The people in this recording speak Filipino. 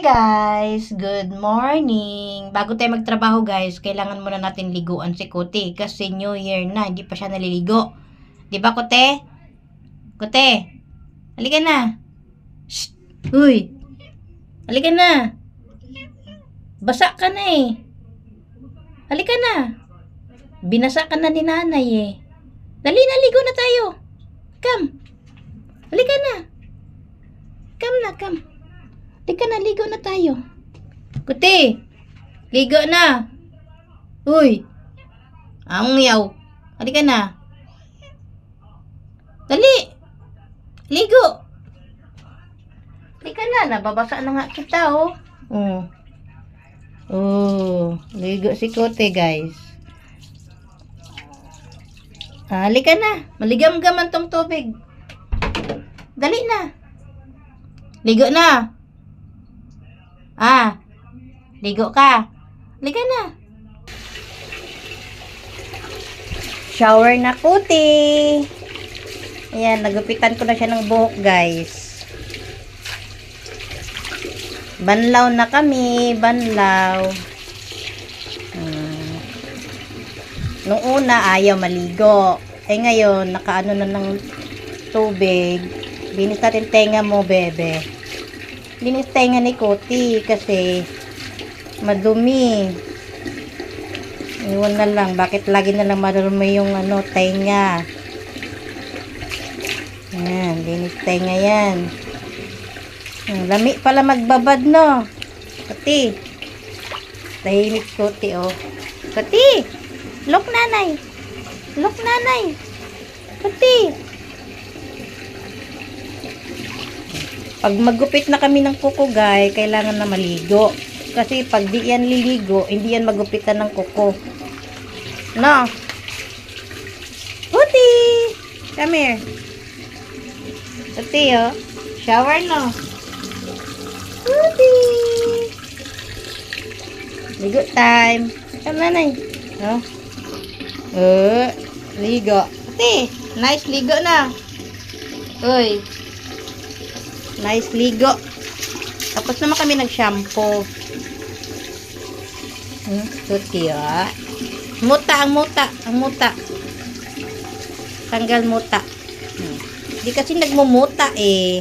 Guys, good morning. Bago tayo magtrabaho guys, kailangan muna natin liguan si Kote kasi New Year na, hindi pa siya naliligo. 'Di ba Kote? Kote, halika na. Shh. Uy. Halika na. Basa ka na eh. Halika na. Binasa ka na ni nanay eh. Dali na, ligo na tayo. Come. Halika na. Come na, come. Halika na, ligo na tayo. Kuti, ligo na. Uy. Ang yaw. Halika na. Dali. Ligo. Halika na, nababasa na nga kita oh. Ligo si Kote guys. Halika na. Maligam-gaman tong tubig. Dali na. Ligo na. Ligo ka. Liga na. Shower na Kote. Ayan, nagupitan ko na siya ng buhok guys. Banlaw na kami. Banlaw. Nung una, ayaw maligo. Ngayon, nakaano na ng tubig. Binis natin tenga mo, bebe. Linis tenga ni Kote kasi madumi. Iwan na lang. Bakit lagi na lang madumi yung tenga? Ayan, linis tenga yan. Lami pala magbabad, no? Kote. Tahimik Kote, oh. Kote! Look nanay! Look nanay! Kote! Pag magupit na kami ng kuko guys, kailangan na maligo. Kasi pag di yan liligo, hindi yan magupitan ng kuko. No? Kote! Come here. Kote oh. Shower no. Kote! Ligo time. Come nanay. No? Ligo. Kote! Nice ligo na. Uy. Nice ligo. Tapos naman kami nag-shampoo. Tuti ah. Muta. Ang muta. Tanggal muta. Di kasi nagmumuta eh.